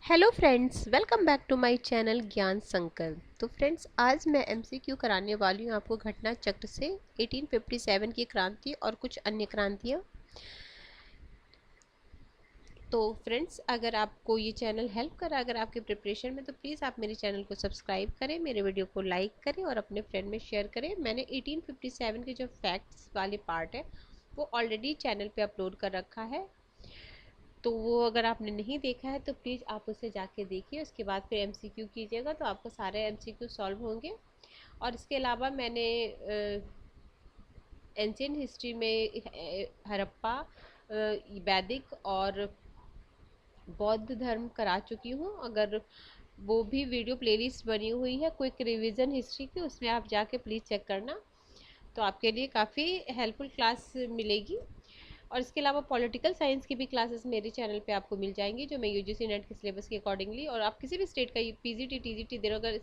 Hello friends, welcome back to my channel Gyan Sankalp. तो friends, आज मैं एमसीक्यू कराने वाली हूँ आपको घटना चक्र से 1857 की क्रांति और कुछ अन्य क्रांतियाँ। तो फ्रेंड्स, अगर आपको ये चैनल हेल्प करा अगर आपके प्रिपरेशन में, तो प्लीज़ आप मेरे चैनल को सब्सक्राइब करें, मेरे वीडियो को लाइक करें और अपने फ्रेंड में शेयर करें। मैंने 1857 के जो फैक्ट्स वाले पार्ट है वो ऑलरेडी चैनल पे अपलोड कर रखा है, तो वो अगर आपने नहीं देखा है तो प्लीज़ आप उसे जाके देखिए। उसके बाद फिर एमसीक्यू कीजिएगा तो आपको सारे एमसीक्यू सॉल्व होंगे। और इसके अलावा मैंने एंशियंट हिस्ट्री में हड़प्पा, वैदिक और बौद्ध धर्म करा चुकी हूँ। अगर वो भी वीडियो प्लेलिस्ट बनी हुई है क्विक रिवीजन हिस्ट्री की, उसमें आप जाके प्लीज़ चेक करना, तो आपके लिए काफ़ी हेल्पफुल क्लास मिलेगी। और इसके अलावा पॉलिटिकल साइंस की भी क्लासेस मेरे चैनल पे आपको मिल जाएंगी, जो मैं यूजीसी नेट के सिलेबस के अकॉर्डिंगली, और आप किसी भी स्टेट का पीजीटी टीजीटी दे रहे हो, अगर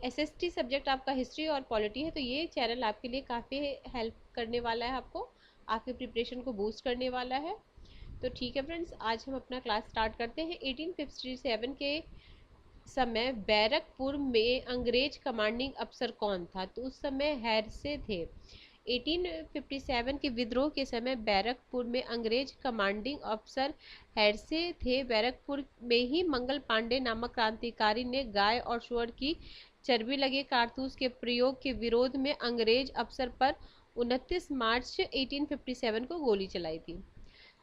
एसएसटी सब्जेक्ट आपका हिस्ट्री और पॉलिटी है, तो ये चैनल आपके लिए काफ़ी हेल्प करने वाला है, आपको आपके प्रिपरेशन को बूस्ट करने वाला है। तो ठीक है फ्रेंड्स, आज हम अपना क्लास स्टार्ट करते हैं। 1857 के समय बैरकपुर में अंग्रेज कमांडिंग अफसर कौन था? तो उस समय हैरसे थे। 1857 के विद्रोह के समय बैरकपुर में अंग्रेज कमांडिंग अफसर हैरसे थे। बैरकपुर में ही मंगल पांडे नामक क्रांतिकारी ने गाय और सुअर की चर्बी लगे कारतूस के प्रयोग के विरोध में अंग्रेज अफसर पर 29 मार्च 1857 को गोली चलाई थी।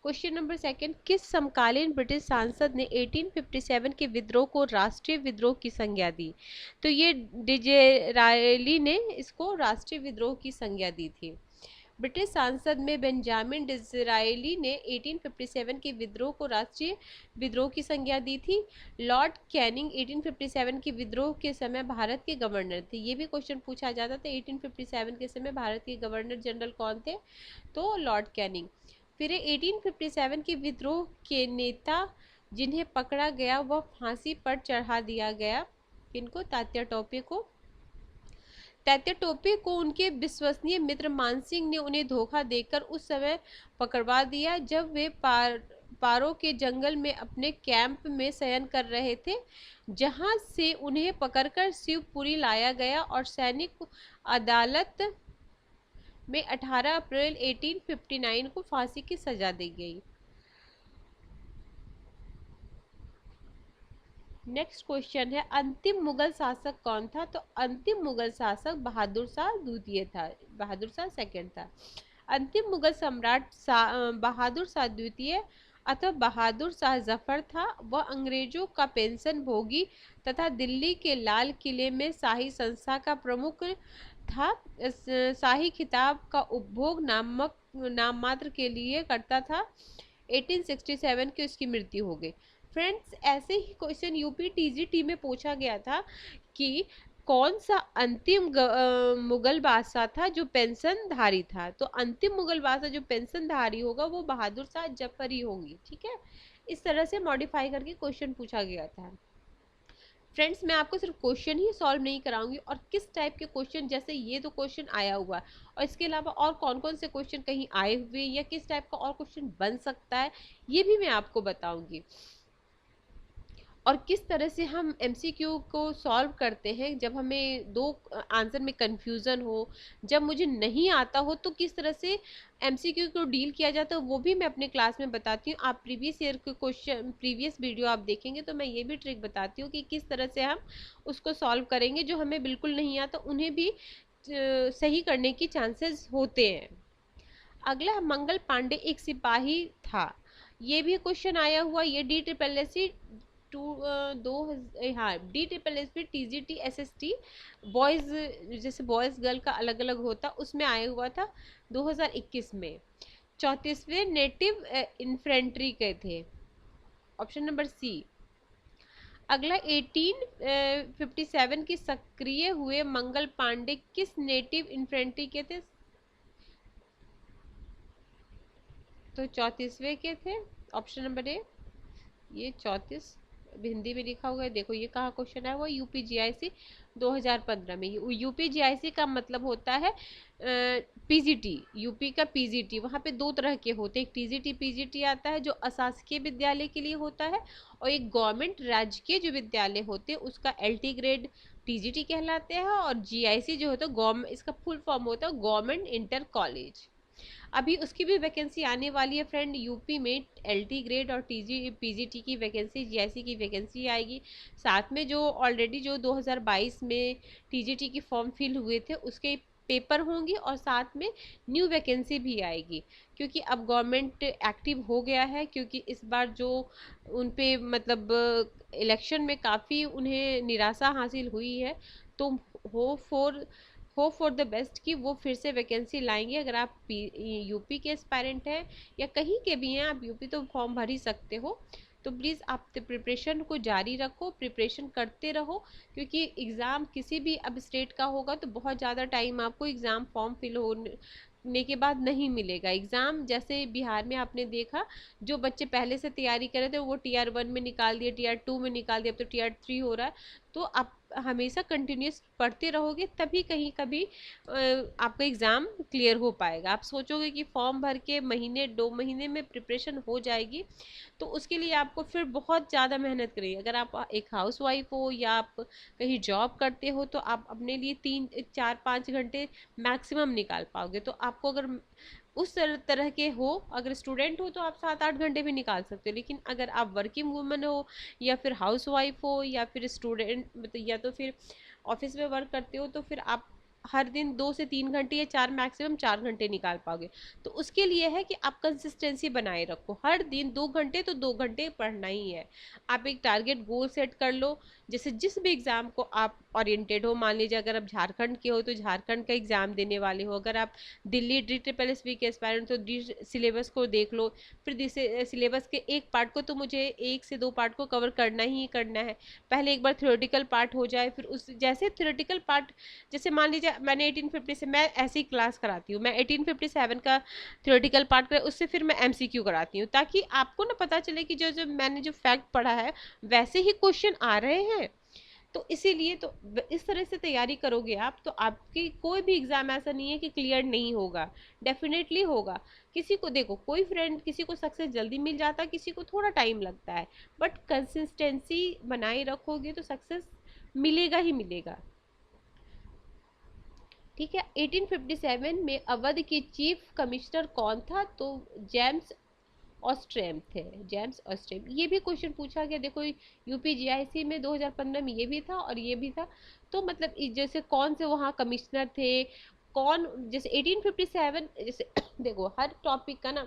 क्वेश्चन नंबर सेकंड, किस समकालीन ब्रिटिश सांसद ने 1857 के विद्रोह को राष्ट्रीय विद्रोह की संज्ञा दी? तो ये डिज़रायली ने इसको राष्ट्रीय विद्रोह की संज्ञा दी थी। ब्रिटिश सांसद में बेंजामिन डिज़रायली ने 1857 के विद्रोह को राष्ट्रीय विद्रोह की संज्ञा दी थी। लॉर्ड कैनिंग 1857 के विद्रोह के समय भारत के गवर्नर थे। ये भी क्वेश्चन पूछा जाता था, 1857 के समय भारत के गवर्नर जनरल कौन थे? तो लॉर्ड कैनिंग। फिर 1857 के विद्रोह के नेता जिन्हें पकड़ा गया वह फांसी पर चढ़ा दिया गया। किनको? तात्या टोपे को। तात्या टोपे को उनके विश्वसनीय मित्र मानसिंह ने उन्हें धोखा देकर उस समय पकड़वा दिया, जब वे पारो के जंगल में अपने कैंप में शयन कर रहे थे, जहां से उन्हें पकड़कर शिवपुरी लाया गया और सैनिक अदालत में 18 अप्रैल 1859 को फांसी की सजा दी गई। नेक्स्ट क्वेश्चन है, अंतिम मुगल शासक कौन था? तो अंतिम मुगल शासक बहादुर शाह द्वितीय था, बहादुर शाह सेकंड था। अंतिम मुगल सम्राट बहादुर शाह द्वितीय अथवा बहादुर शाह जफर था। वह अंग्रेजों का पेंशन भोगी तथा दिल्ली के लाल किले में शाही संस्था का प्रमुख था। शाही खिताब का उपभोग नाम मात्र के लिए करता था। 1867 की उसकी मृत्यु हो गई। फ्रेंड्स, ऐसे ही क्वेश्चन यूपी टीजीटी में पूछा गया था कि कौन सा अंतिम मुगल बादशाह था जो पेंशनधारी था? तो अंतिम मुगल बादशाह जो पेंशनधारी होगा वो बहादुर शाह जफर ही होंगी। ठीक है, इस तरह से मॉडिफाई करके क्वेश्चन पूछा गया था। फ्रेंड्स, मैं आपको सिर्फ क्वेश्चन ही सॉल्व नहीं कराऊंगी, और किस टाइप के क्वेश्चन, जैसे ये तो क्वेश्चन आया हुआ है, और इसके अलावा और कौन कौन से क्वेश्चन कहीं आए हुए या किस टाइप का और क्वेश्चन बन सकता है, ये भी मैं आपको बताऊंगी। और किस तरह से हम एमसीक्यू को सॉल्व करते हैं जब हमें दो आंसर में कंफ्यूजन हो, जब मुझे नहीं आता हो, तो किस तरह से एमसीक्यू को डील किया जाता है, वो भी मैं अपने क्लास में बताती हूँ। आप प्रीवियस ईयर के क्वेश्चन, प्रीवियस वीडियो आप देखेंगे तो मैं ये भी ट्रिक बताती हूँ कि किस तरह से हम उसको सॉल्व करेंगे। जो हमें बिल्कुल नहीं आता उन्हें भी सही करने की चांसेस होते हैं। अगला, मंगल पांडे एक सिपाही था। ये भी क्वेश्चन आया हुआ, ये डी ट्रिपल एस सी हाँ, D triple S P TGT SST boys, जैसे बॉयज गर्ल का अलग अलग होता, उसमें आया हुआ था 2021 में। 34वें नेटिव इन्फेंट्री के थे, ऑप्शन नंबर सी। अगला, 1857 की सक्रिय हुए मंगल पांडे किस नेटिव इन्फेंट्री के थे? तो 34वें के थे, ऑप्शन नंबर ए, ये 34 हिंदी में लिखा हुआ है, देखो ये कहाँ क्वेश्चन है, वो यूपी जीआईसी 2015 में। यूपी जीआईसी का मतलब होता है पीजीटी, यूपी का पीजीटी। वहाँ पे दो तरह के होते हैं, एक टीजीटी पीजीटी आता है जो अशासकीय विद्यालय के लिए होता है, और एक गवर्नमेंट राजकीय जो विद्यालय होते हैं उसका एलटी ग्रेड टीजीटी कहलाते हैं, और जीआईसी जो होता है गवर्नमेंट, इसका फुल फॉर्म होता है गवर्नमेंट इंटर कॉलेज। अभी उसकी भी वैकेंसी आने वाली है फ्रेंड, यूपी में एलटी ग्रेड और टीजी पीजीटी की वैकेंसी, जीआईसी की वैकेंसी आएगी। साथ में जो ऑलरेडी जो 2022 में टीजीटी की फॉर्म फिल हुए थे उसके पेपर होंगे, और साथ में न्यू वैकेंसी भी आएगी, क्योंकि अब गवर्नमेंट एक्टिव हो गया है। क्योंकि इस बार जो उन पे मतलब इलेक्शन में काफ़ी उन्हें निराशा हासिल हुई है, तो hope for hope for the best कि वो फिर से वैकेंसी लाएंगे। अगर आप यूपी के एस्पायरेंट हैं या कहीं के भी हैं, आप यूपी तो फॉर्म भर ही सकते हो, तो प्लीज़ आप प्रिपरेशन को जारी रखो, प्रिपरेशन करते रहो। क्योंकि एग्ज़ाम किसी भी अब स्टेट का होगा तो बहुत ज़्यादा टाइम आपको एग्ज़ाम फॉर्म फिल होने के बाद नहीं मिलेगा। एग्ज़ाम जैसे बिहार में आपने देखा, जो बच्चे पहले से तैयारी कर रहे थे वो टीआर 1 में निकाल दिए, टीआर 2 में निकाल दिया, अब तो टीआर 3 हो रहा है। तो आप हमेशा कंटिन्यूस पढ़ते रहोगे तभी कहीं कभी आपका एग्ज़ाम क्लियर हो पाएगा। आप सोचोगे कि फॉर्म भर के महीने 2 महीने में प्रिपरेशन हो जाएगी, तो उसके लिए आपको फिर बहुत ज़्यादा मेहनत करेगी। अगर आप एक हाउस वाइफ हो या आप कहीं जॉब करते हो तो आप अपने लिए 3 4 5 घंटे मैक्सिमम निकाल पाओगे। तो आपको अगर उस तरह के हो, अगर स्टूडेंट हो तो आप 7 8 घंटे भी निकाल सकते हो। लेकिन अगर आप वर्किंग वूमन हो या फिर हाउस वाइफ हो या फिर स्टूडेंट मतलब या तो फिर ऑफिस में वर्क करते हो, तो फिर आप हर दिन 2 से 3 घंटे या 4 मैक्सिमम 4 घंटे निकाल पाओगे। तो उसके लिए है कि आप कंसिस्टेंसी बनाए रखो, हर दिन 2 घंटे तो 2 घंटे पढ़ना ही है। आप एक टारगेट गोल सेट कर लो, जैसे जिस भी एग्ज़ाम को आप ओरिएंटेड हो। मान लीजिए अगर आप झारखंड के हो तो झारखंड का एग्ज़ाम देने वाले हो, अगर आप दिल्ली DSSB के एस्पायरेंट तो डी सिलेबस को देख लो, फिर सिलेबस के एक पार्ट को तो मुझे 1 से 2 पार्ट को कवर करना ही करना है। पहले एक बार थ्योरेटिकल पार्ट हो जाए, फिर उस जैसे थ्योरेटिकल पार्ट, जैसे मान लीजिए मैंने 1850 से मैं ऐसी क्लास कराती हूँ, मैं 1857 का थ्योरेटिकल पार्ट कर उससे फिर मैं MCQ कराती हूँ, ताकि आपको ना पता चले कि जो जो मैंने जो फैक्ट पढ़ा है वैसे ही क्वेश्चन आ रहे हैं। तो इसीलिए तो इस तरह से तैयारी करोगे आप, तो आपकी कोई भी एग्जाम ऐसा नहीं है कि क्लियर नहीं होगा, डेफिनेटली होगा। किसी को देखो, कोई फ्रेंड किसी को सक्सेस जल्दी मिल जाता है, किसी को थोड़ा टाइम लगता है, बट कंसिस्टेंसी बनाए रखोगे तो सक्सेस मिलेगा ही मिलेगा। ठीक है। 1857 में अवध के चीफ कमिश्नर कौन था? तो जेम्स ऑस्ट्रेम थे, जेम्स ऑस्ट्रेम। ये भी क्वेश्चन पूछा गया, देखो यूपी जीआईसी में 2015 में ये भी था और ये भी था। तो मतलब जैसे कौन से वहाँ कमिश्नर थे, कौन, जैसे 1857 जैसे देखो हर टॉपिक का ना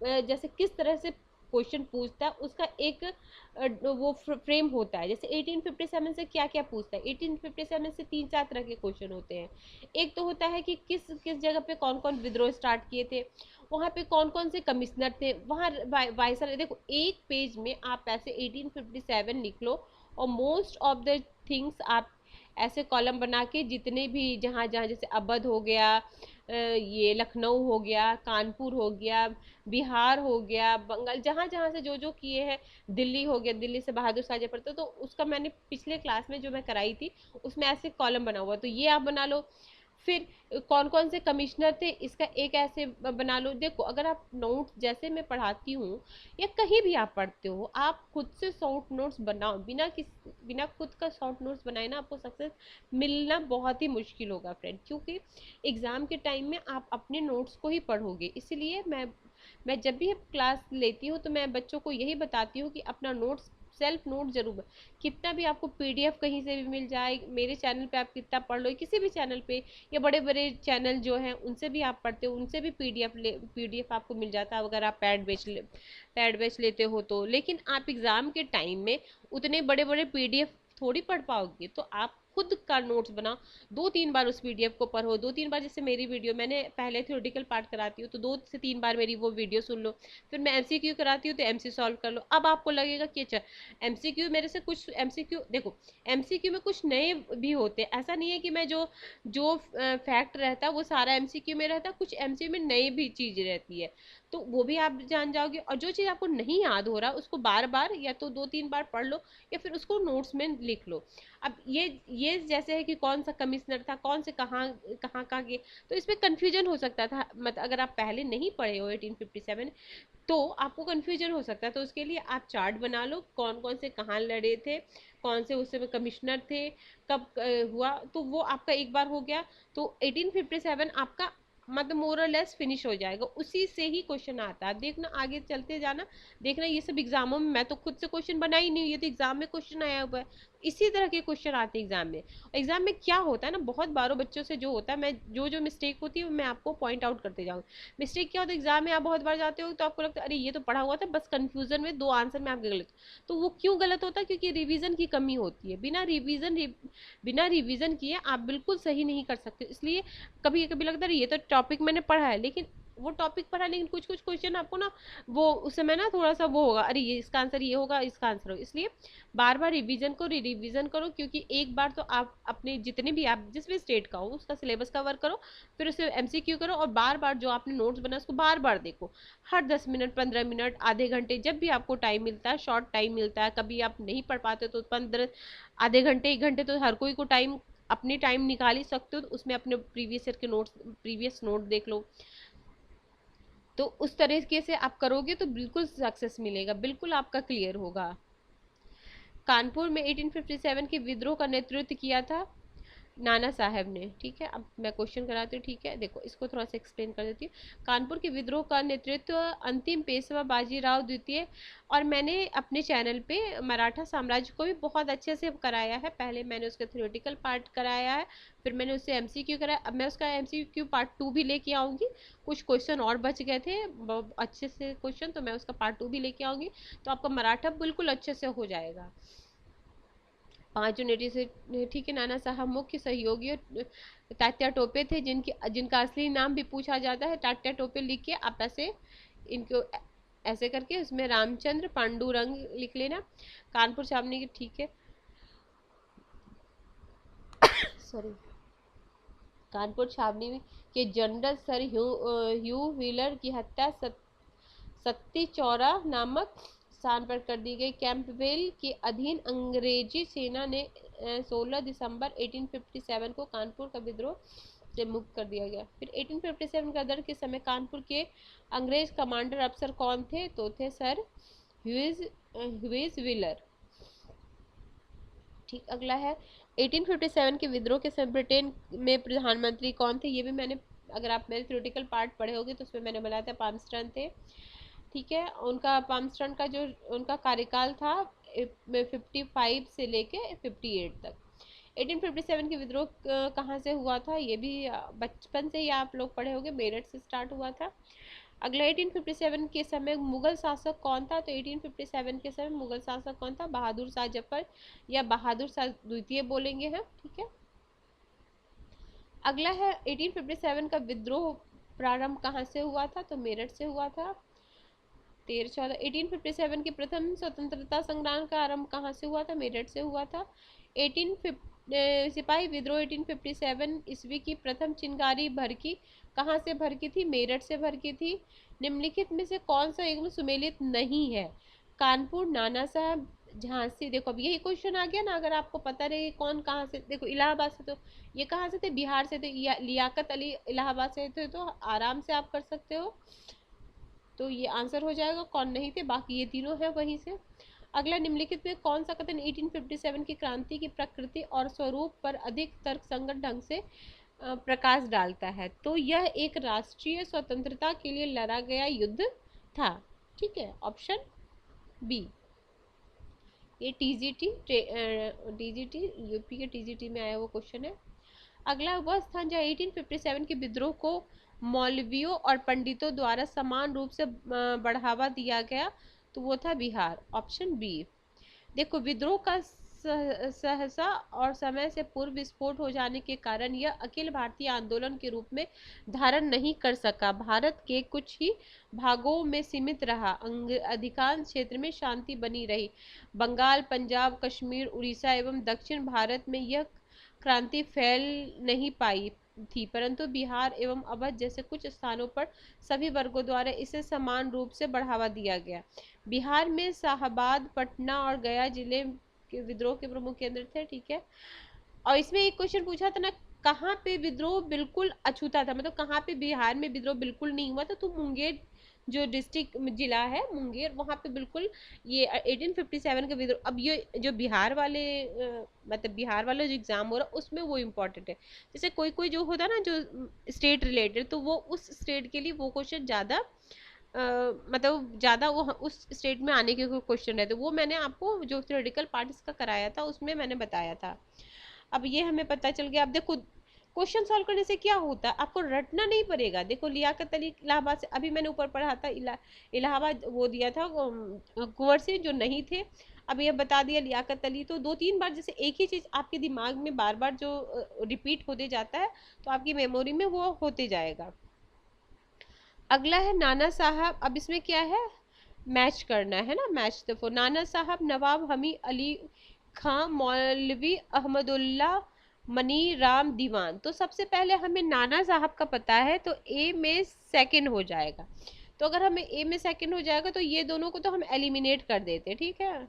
जैसे किस तरह से क्वेश्चन पूछता है उसका एक वो फ्रेम होता है। जैसे 1857 से क्या क्या पूछता है, 1857 से 3 4 तरह के क्वेश्चन होते हैं। एक तो होता है कि किस किस जगह पे कौन कौन विद्रोह स्टार्ट किए थे, वहाँ पे कौन कौन से कमिश्नर थे, वहाँ वायसराय। देखो एक पेज में आप ऐसे 1857 लिख लो, और मोस्ट ऑफ द थिंग्स आप ऐसे कॉलम बना के जितने भी जहाँ जहाँ, जैसे अवध हो गया, ये लखनऊ हो गया, कानपुर हो गया, बिहार हो गया, बंगाल, जहाँ जहाँ से जो जो किए हैं, दिल्ली हो गया, दिल्ली से बहादुर शाह जफर, तो उसका मैंने पिछले क्लास में जो मैं कराई थी उसमें ऐसे कॉलम बना हुआ, तो ये आप बना लो। फिर कौन कौन से कमिश्नर थे इसका एक ऐसे बना लो। देखो अगर आप नोट्स, जैसे मैं पढ़ाती हूँ या कहीं भी आप पढ़ते हो, आप खुद से शॉर्ट नोट्स बनाओ, बिना खुद का शॉर्ट नोट्स बनाए ना आपको सक्सेस मिलना बहुत ही मुश्किल होगा फ्रेंड। क्योंकि एग्ज़ाम के टाइम में आप अपने नोट्स को ही पढ़ोगे, इसलिए मैं जब भी क्लास लेती हूँ तो मैं बच्चों को यही बताती हूँ कि अपना नोट्स, सेल्फ नोट जरूर, कितना भी आपको PDF कहीं से भी मिल जाए, मेरे चैनल पे आप कितना पढ़ लो, किसी भी चैनल पे या बड़े बड़े चैनल जो हैं उनसे भी आप पढ़ते हो, उनसे भी PDF आपको मिल जाता है अगर आप पैड बैच लेते हो तो। लेकिन आप एग्ज़ाम के टाइम में उतने बड़े बड़े PDF थोड़ी पढ़ पाओगे, तो आप खुद का नोट्स बनाओ, 2 3 बार उस PDF को पढ़ो, 2 3 बार। जैसे मेरी वीडियो, मैंने पहले थ्योरेटिकल पार्ट कराती हूँ तो 2 से 3 बार मेरी वो वीडियो सुन लो, फिर मैं MCQ कराती हूँ तो MC सॉल्व कर लो। अब आपको लगेगा कि अच्छा MCQ मेरे से, कुछ MCQ देखो MCQ में कुछ नए भी होते हैं, ऐसा नहीं है कि मैं जो जो फैक्ट रहता है वो सारा MCQ में रहता है, कुछ MCQ में नई भी चीज़ रहती है। तो वो भी आप जान जाओगे। और जो चीज़ आपको नहीं याद हो रहा उसको बार बार या तो 2-3 बार पढ़ लो या फिर उसको नोट्स में लिख लो। अब ये जैसे है कि कौन सा कमिश्नर था, कौन से कहाँ कहाँ कहाँ के, तो इसमें कंफ्यूजन हो सकता था। मतलब अगर आप पहले नहीं पढ़े हो 1857 तो आपको कंफ्यूजन हो सकता है। तो उसके लिए आप चार्ट बना लो, कौन कौन से कहाँ लड़े थे, कौन से उस समय कमिश्नर थे, कब हुआ, तो वो आपका एक बार हो गया। तो 1857 आपका मतलब मोर और लेस फिनिश हो जाएगा, उसी से ही क्वेश्चन आता है। देखना आगे चलते जाना, देखना ये सब एग्जामों में, मैं तो खुद से क्वेश्चन बना ही नहीं, ये तो एग्जाम में क्वेश्चन आया हुआ है। इसी तरह के क्वेश्चन आते हैं एग्जाम में। एग्जाम में क्या होता है ना, बहुत बारों बच्चों से जो होता है, मैं जो जो मिस्टेक होती है मैं आपको पॉइंट आउट करते जाऊँ। मिस्टेक क्या होता है, एग्जाम में आप बहुत बार जाते हो तो आपको लगता है अरे ये तो पढ़ा हुआ था, बस कंफ्यूजन में 2 आंसर में आपके गलत। तो वो क्यों गलत होता है, क्योंकि रिवीजन की कमी होती है। बिना रिवीजन किए आप बिल्कुल सही नहीं कर सकते। इसलिए कभी कभी लगता है ये तो टॉपिक मैंने पढ़ा है, लेकिन वो टॉपिक पढ़ा, लेकिन कुछ कुछ क्वेश्चन आपको ना वो उस समय ना थोड़ा सा वो होगा, अरे ये इसका आंसर ये होगा, इसका आंसर होगा। इसलिए बार बार रिवीजन को रिवीजन करो, क्योंकि एक बार तो आप अपने जितने भी आप जिस भी स्टेट का हो उसका सिलेबस कवर करो, फिर उसे एमसीक्यू करो, और बार बार जो आपने नोट्स बना उसको बार बार देखो। हर 10 मिनट, 15 मिनट, आधे घंटे, जब भी आपको टाइम मिलता है, शॉर्ट टाइम मिलता है, कभी आप नहीं पढ़ पाते तो 15 आधे घंटे 1 घंटे तो हर कोई को टाइम, अपनी टाइम निकाल ही सकते हो, तो उसमें अपने प्रीवियस ईयर के नोट्स, प्रीवियस नोट देख लो। तो उस तरीके से आप करोगे तो बिल्कुल सक्सेस मिलेगा, बिल्कुल आपका क्लियर होगा। कानपुर में 1857 के विद्रोह का नेतृत्व किया था नाना साहब ने। ठीक है, अब मैं क्वेश्चन कराती हूँ। ठीक है, देखो इसको थोड़ा सा एक्सप्लेन कर देती हूँ। कानपुर के विद्रोह का नेतृत्व अंतिम पेशवा बाजीराव द्वितीय, और मैंने अपने चैनल पे मराठा साम्राज्य को भी बहुत अच्छे से कराया है। पहले मैंने उसका थ्योरेटिकल पार्ट कराया है, फिर मैंने उससे एमसीक्यू कराया। अब मैं उसका एमसीक्यू पार्ट 2 भी लेके आऊँगी। कुछ क्वेश्चन और बच गए थे अच्छे से क्वेश्चन, तो मैं उसका पार्ट 2 भी लेके आऊँगी, तो आपका मराठा बिल्कुल अच्छे से हो जाएगा। 5 यूनिटी से। ठीक है, नाना साहब मुख्य सहयोगी तात्या टोपे थे, जिनका असली नाम भी पूछा जाता है। तात्या टोपे लिख के आप ऐसे इनको ऐसे करके उसमें रामचंद्र पांडुरंग लिख लेना। कानपुर छावनी की। ठीक है, सॉरी। कानपुर छावनी के जनरल सर ह्यू व्हीलर की हत्या सत्ती चौरा नामक स्थान पर कर दी गई। कैंपबेल के अधीन अंग्रेजी सेना ने 16 दिसंबर 1857 को कानपुर का विद्रोह से मुक्त कर दिया गया। फिर 1857 गदर के समय कानपुर के अंग्रेज कमांडर अफसर कौन थे, तो थे सर ह्यूज व्हीलर। ठीक, अगला है 1857 के विद्रोह के समय ब्रिटेन में प्रधानमंत्री कौन थे। ये भी मैंने, अगर आप मेरे थ्योरेटिकल पार्ट पढ़े होंगे तो उसमें मैंने बताया था पामस्टर्न थे। ठीक है, उनका पामस्टर्न का जो उनका कार्यकाल था 55 से लेके 58 तक। 1857 के विद्रोह कहाँ से हुआ था, ये भी बचपन से ही आप लोग पढ़े होंगे, मेरठ से स्टार्ट हुआ था। अगला 1857 के समय मुगल शासक कौन था, तो 1857 के समय मुगल शासक कौन था, बहादुर शाह जफर या बहादुर शाह द्वितीय बोलेंगे हम। ठीक है, अगला है 1857 का विद्रोह प्रारंभ कहाँ से हुआ था, तो मेरठ से हुआ था। 13-14 1857 के प्रथम स्वतंत्रता संग्राम का आरंभ कहाँ से हुआ था, मेरठ से हुआ था। 1850 सिपाही विद्रोह 1857 ईस्वी की प्रथम चिंगारी भड़की कहाँ से भड़की थी, मेरठ से भड़की थी। निम्नलिखित में से कौन सा एक सुमेलित नहीं है, कानपुर, नाना साहब, झांसी। देखो अब यही क्वेश्चन आ गया ना, अगर आपको पता रहे कौन कहाँ से, देखो इलाहाबाद से, तो ये कहाँ से थे, बिहार से थे। लियाकत अली इलाहाबाद से थे, तो आराम से आप कर सकते हो। तो ये आंसर हो जाएगा, कौन नहीं थे, बाकी ये तीनों है वहीं से। अगला, निम्नलिखित में कौन सा कथन 1857 की क्रांति की प्रकृति और स्वरूप पर अधिक तर्कसंगत ढंग से प्रकाश डालता है, तो यह एक राष्ट्रीय स्वतंत्रता के लिए लड़ा गया युद्ध था। ठीक है, ऑप्शन बी। ये टीजीटी यूपी के टीजीटी में आया वो क्वेश्चन है। अगला, वह स्थान जहाँ 1857 के विद्रोह को मौलवियों और पंडितों द्वारा समान रूप से बढ़ावा दिया गया, तो वो था बिहार, ऑप्शन बी। देखो, विद्रोह का सहसा और समय से पूर्व विस्फोट हो जाने के कारण यह अखिल भारतीय आंदोलन के रूप में धारण नहीं कर सका। भारत के कुछ ही भागों में सीमित रहा, अधिकांश क्षेत्र में शांति बनी रही। बंगाल, पंजाब, कश्मीर, उड़ीसा एवं दक्षिण भारत में यह क्रांति फैल नहीं पाई। थी, परंतु बिहार एवं अवध जैसे कुछ स्थानों पर सभी वर्गों द्वारा इसे समान रूप से बढ़ावा दिया गया। बिहार में शाहाबाद, पटना और गया जिले के विद्रोह के प्रमुख केंद्र थे। ठीक है, और इसमें एक क्वेश्चन पूछा था ना, कहाँ पे विद्रोह बिल्कुल अछूता था, मतलब कहाँ पे बिहार में विद्रोह बिल्कुल नहीं हुआ था, तो मुंगेर जो डिस्ट्रिक्ट जिला है मुंगेर, वहाँ पे बिल्कुल ये 1857 का विद्रोह। अब ये जो बिहार वाले मतलब बिहार वाला जो एग्जाम हो रहा है उसमें वो इम्पोर्टेंट है। जैसे कोई कोई जो होता है ना जो स्टेट रिलेटेड, तो वो उस स्टेट के लिए वो क्वेश्चन ज़्यादा मतलब ज़्यादा वो उस स्टेट में आने के क्वेश्चन रहते, वो मैंने आपको जो थ्योरेटिकल पार्ट इसका कराया था उसमें मैंने बताया था। अब ये हमें पता चल गया। अब देखो क्वेश्चन सॉल्व करने से क्या होता है, आपको रटना नहीं पड़ेगा। देखो लियाकत अली इलाहाबाद से, अभी मैंने ऊपर पढ़ा था इलाहाबाद वो दिया था कुंवर सिंह जो नहीं थे, अब ये बता दिया लियाकत अली। तो 2-3 बार जैसे एक ही चीज आपके दिमाग में बार बार जो रिपीट होते जाता है तो आपकी मेमोरी में वो होते जाएगा। अगला है नाना साहब। अब इसमें क्या है, मैच करना है ना, मैच। देखो नाना साहब नवाब हमीद अली खां मौलवी अहमदुल्ला मनी राम दीवान। तो सबसे पहले हमें नाना साहब का पता है तो ए में सेकंड हो जाएगा। तो अगर हमें ए में सेकंड हो जाएगा तो ये दोनों को तो हम एलिमिनेट कर देते। ठीक है,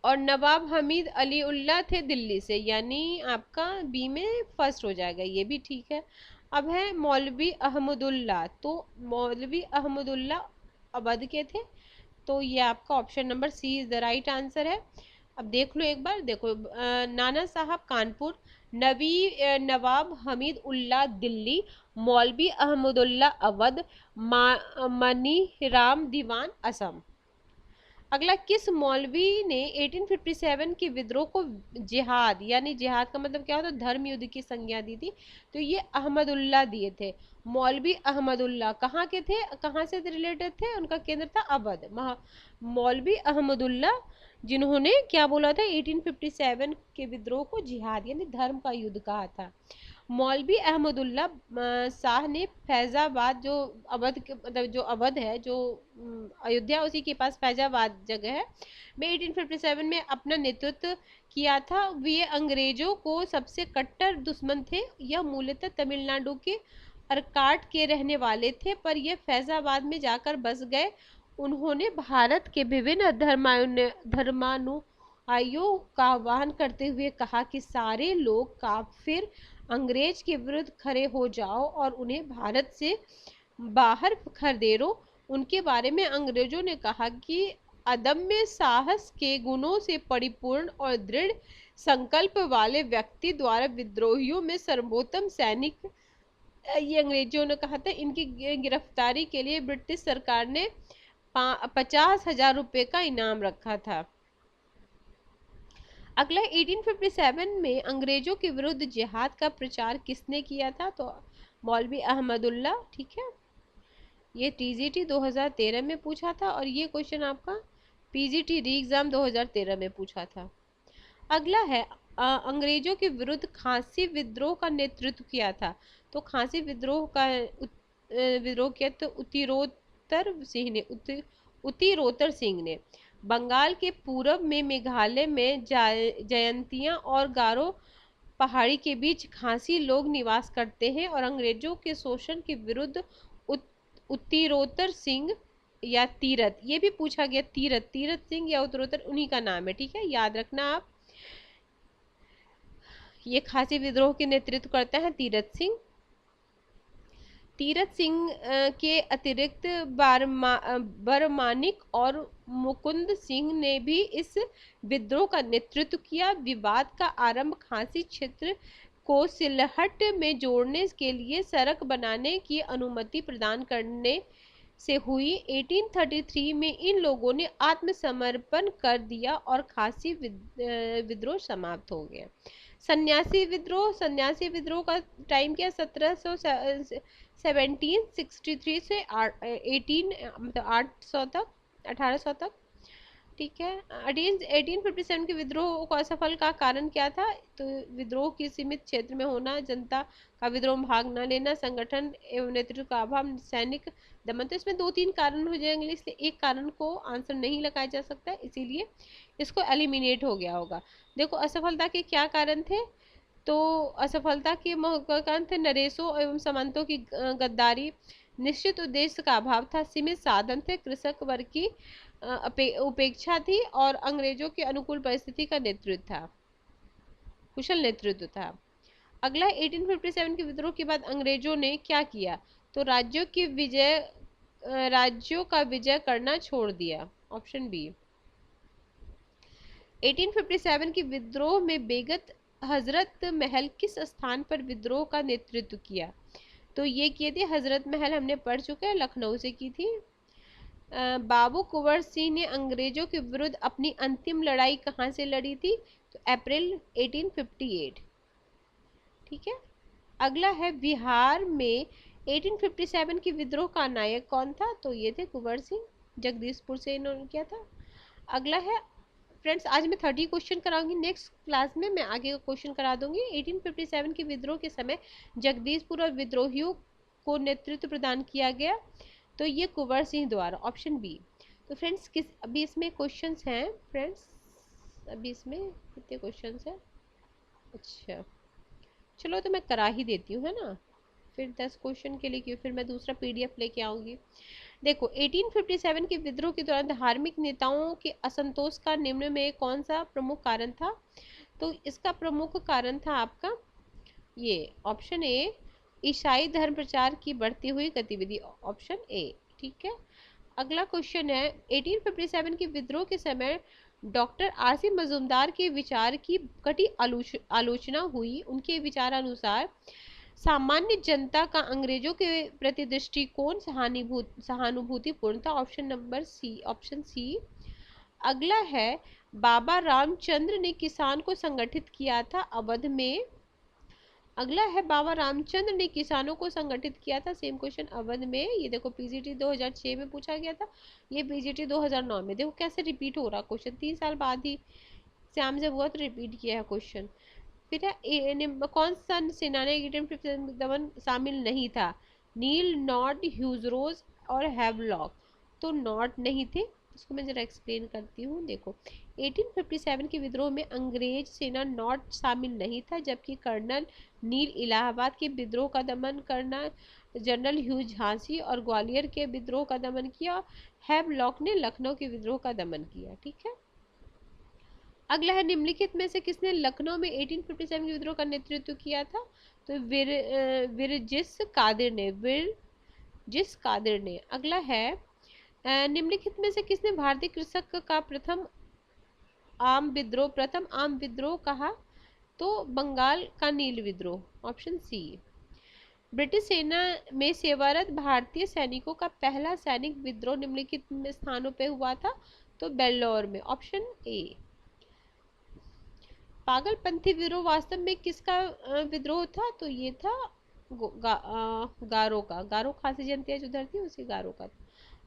और नवाब हमीद अली उल्ला थे दिल्ली से, यानी आपका बी में फर्स्ट हो जाएगा, ये भी ठीक है। अब है मौलवी अहमदुल्ला, तो मौलवी अहमदुल्ला अवध के थे, तो ये आपका option number C is the right answer है। अब देख लो एक बार, देखो नाना साहब कानपुर, नवाब हमीद उल्ला दिल्ली, मौलवी अहमदुल्ला अवध, मनी राम दीवान असम। अगला, किस मौलवी ने 1857 के विद्रोह को जिहाद, यानी जिहाद का मतलब क्या होता है, धर्म युद्ध की संज्ञा दी थी, तो ये अहमदुल्ला दिए थे। मौलवी अहमदुल्ला कहाँ के थे, कहाँ से रिलेटेड थे, उनका केंद्र था अवध। मौलवी अहमदुल्ला जिन्होंने क्या बोला था, 1857 के विद्रोह को जिहाद यानी धर्म का युद्ध कहा था। मौलवी अहमदुल्ला शाह ने फैजाबाद जो अवध के मतलब जो अवध है जो अयोध्या उसी के पास फैजाबाद जगह है में 1857 में अपना नेतृत्व किया था। वे अंग्रेजों को सबसे कट्टर दुश्मन थे। यह मूलतः तमिलनाडु के अरकाट के रहने वाले थे, पर यह फैजाबाद में जाकर बस गए। उन्होंने भारत के विभिन्न धर्मानुयायियों का आह्वान करते हुए कहा कि सारे लोग काफिर अंग्रेज के विरुद्ध खड़े हो जाओ और उन्हें भारत से बाहर खदेड़ो। उनके बारे में अंग्रेजों ने कहा कि अदम्य साहस के गुणों से परिपूर्ण और दृढ़ संकल्प वाले व्यक्ति द्वारा विद्रोहियों में सर्वोत्तम सैनिक, ये अंग्रेजों ने कहा था। इनकी गिरफ्तारी के लिए ब्रिटिश सरकार ने 50,000 रुपए का इनाम रखा था। अगला 1857 में अंग्रेजों के विरुद्ध जिहाद का प्रचार किसने किया था, तो मौलवी अहमदुल्ला। ठीक है, ये टीजीटी 2013 में पूछा था और ये क्वेश्चन आपका पीजीटी री एग्जाम 2013 में पूछा था। अगला है अंग्रेजों के विरुद्ध खांसी विद्रोह का नेतृत्व किया था, तो खांसी विद्रोह किया तो उतिरोतर सिंह ने। बंगाल के पूरब में मेघालय में जयंतिया और गारो पहाड़ी के बीच खासी लोग निवास करते हैं और अंग्रेजों के शोषण के विरुद्ध उत्तिरोतर सिंह या तीरथ, ये भी पूछा गया, तीरथ सिंह या उत्तरोत्तर उन्हीं का नाम है। ठीक है, याद रखना आप, ये खासी विद्रोह के नेतृत्व करते हैं तीरथ सिंह। तीरथ सिंह के अतिरिक्त बरमानिक और मुकुंद सिंह ने भी इस विद्रोह का नेतृत्व किया। विवाद का आरंभ खासी क्षेत्र को सिलहट में जोड़ने के लिए सड़क बनाने की अनुमति प्रदान करने से हुई। 1833 में इन लोगों ने आत्मसमर्पण कर दिया और खासी विद्रोह समाप्त हो गया। सन्यासी विद्रोह का टाइम क्या, 1763 से 1800 तक। ठीक है, 1857 के विद्रोह को असफल का कारण क्या था, तो विद्रोह के सीमित क्षेत्र में होना, जनता का विद्रोह में भाग न लेना, संगठन एवं नेतृत्व का अभाव, सैनिक दमन। तो इसमें 2-3 कारण हो जाएंगे, इसलिए एक कारण को आंसर नहीं लगाया जा सकता, इसीलिए इसको एलिमिनेट हो गया होगा। देखो असफलता के क्या कारण थे, तो असफलता के महत्वाकांक्षी थे नरेशों एवं सामंतों की गद्दारी, निश्चित उद्देश्य का अभाव था, सीमित साधन थे, कृषक वर्ग की उपेक्षा थी और अंग्रेजों के अनुकूल परिस्थिति का नेतृत्व था, कुशल नेतृत्व था। अगला 1857 के विद्रोह के बाद अंग्रेजों ने क्या किया? तो राज्यों का विजय करना छोड़ दिया, ऑप्शन बी। 1857 के विद्रोह में बेगत हजरत महल किस स्थान पर विद्रोह का नेतृत्व किया? तो ये किए थे हजरत महल, हमने पढ़ चुके हैं, लखनऊ से की थी। बाबू कुंवर सिंह ने अंग्रेजों के विरुद्ध अपनी अंतिम लड़ाई कहाँ से लड़ी थी? तो अप्रैल 1858। ठीक है। अगला है बिहार में 1857 के विद्रोह का नायक कौन था? तो ये थे कुंवर सिंह, जगदीशपुर से इन्होंने किया था। अगला है फ्रेंड्स, आज मैं 30 क्वेश्चन कराऊंगी, नेक्स्ट क्लास में मैं आगे का क्वेश्चन करा दूंगी। 1857 के विद्रोह के समय जगदीशपुर और विद्रोहियों को नेतृत्व प्रदान किया गया, तो ये कुंवर सिंह द्वारा, ऑप्शन बी। तो फ्रेंड्स अभी इसमें क्वेश्चंस हैं फ्रेंड्स, अभी इसमें कितने क्वेश्चंस हैं? अच्छा चलो तो मैं करा ही देती हूँ, है ना, फिर 10 क्वेश्चन के लिए क्यों, फिर मैं दूसरा पीडीएफ लेके आऊंगी। देखो 1857 के विद्रोह के दौरान धार्मिक नेताओं के असंतोष का निम्न में कौन सा प्रमुख कारण था? तो इसका प्रमुख कारण था आपका ये ऑप्शन ए, ईसाई धर्म प्रचार की बढ़ती हुई गतिविधि, ऑप्शन ए। ठीक है। अगला क्वेश्चन है 1857 के विद्रोह के समय डॉक्टर आर.सी. मजूमदार के विचार की कटी आलोचना हुई। उनके विचारानुसार सामान्य जनता का अंग्रेजों के प्रति दृष्टिकोण सहानुभूतिपूर्ण था, option number C, option C. अगला है बाबा रामचंद्र ने किसान को संगठित किया था अवध में। अगला है बाबा रामचंद्र ने किसानों को संगठित किया था, सेम क्वेश्चन अवध में। ये देखो पीजीटी 2006 में पूछा गया था, ये पीजीटी 2009 में। देखो कैसे रिपीट हो रहा क्वेश्चन, 3 साल बाद ही एग्जाम जब हुआ तो रिपीट किया है क्वेश्चन। फिर कौन सा सेनानी दमन शामिल नहीं था? नील, नॉट, ह्यूजरोज और हैवलॉक। तो नॉट नहीं थे, इसको मैं जरा एक्सप्लेन करती हूँ। देखो 1857 के विद्रोह में अंग्रेज सेना नॉट शामिल नहीं था, जबकि कर्नल नील इलाहाबाद के विद्रोह का दमन करना, जनरल ह्यूज झांसी और ग्वालियर के विद्रोह का दमन किया, हैवलॉक ने लखनऊ के विद्रोह का दमन किया। ठीक है। अगला है निम्नलिखित में से किसने लखनऊ में 1857 के विद्रोह का नेतृत्व किया था? तो विरजिस कादिर ने। अगला है निम्नलिखित में से किसने भारतीय कृषक का प्रथम आम विद्रोह कहा? तो बंगाल का नील विद्रोह, ऑप्शन सी। ब्रिटिश सेना में सेवारत भारतीय सैनिकों का पहला सैनिक विद्रोह निम्नलिखित स्थानों पर हुआ था? तो बेल्लौर में, ऑप्शन ए। पागलपंथी विद्रोह वास्तव में किसका विद्रोह था? तो ये था गारो का, गारो खासी जनता जो उधर थी उसी गारो का।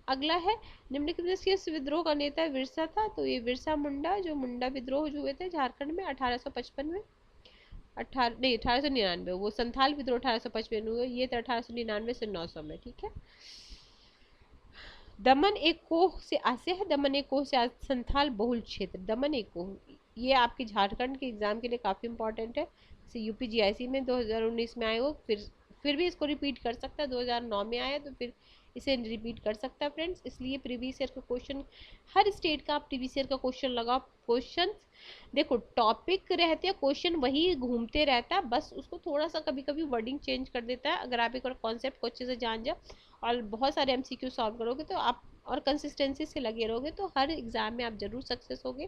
अगला है निम्नलिखित में किस विद्रोह का नेता विरसा था? तो ये विरसा मुंडा, जो मुंडा विद्रोह जो हुए थे झारखंड में 1855 में, 1899, वो संथाल विद्रोह 1855 हुए, ये थे 1899 से 900 में। ठीक है। दमन एक कोह से आसे है, दमन एक कोह से संथाल बहुल क्षेत्र, दमन एक कोह, ये आपकी झारखंड के एग्जाम के लिए काफ़ी इंपॉर्टेंट है। जैसे यूपी जीआईसी में 2019 में आए हो, फिर भी इसको रिपीट कर सकता है, 2009 में आया तो फिर इसे रिपीट कर सकता है फ्रेंड्स। इसलिए प्रीवियस ईयर का क्वेश्चन, हर स्टेट का आप प्रीवियस ईयर का क्वेश्चन लगाओ। क्वेश्चन देखो टॉपिक रहते हैं, क्वेश्चन वही घूमते रहता है, बस उसको थोड़ा सा कभी कभी वर्डिंग चेंज कर देता है। अगर आप एक बार कॉन्सेप्ट को अच्छे से जान जाओ और बहुत सारे एमसीक्यू सॉल्व करोगे तो आप, और कंसिस्टेंसी से लगे रहोगे तो हर एग्जाम में आप जरूर सक्सेस होगे।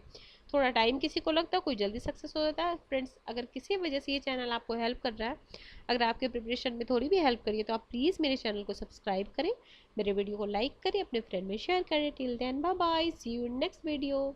थोड़ा टाइम किसी को लगता है, कोई जल्दी सक्सेस हो जाता है। फ्रेंड्स अगर किसी वजह से ये चैनल आपको हेल्प कर रहा है, अगर आपके प्रिपरेशन में थोड़ी भी हेल्प करिए, तो आप प्लीज़ मेरे चैनल को सब्सक्राइब करें, मेरे वीडियो को लाइक करें, अपने फ्रेंड में शेयर करें। Till then bye bye, see you in next video.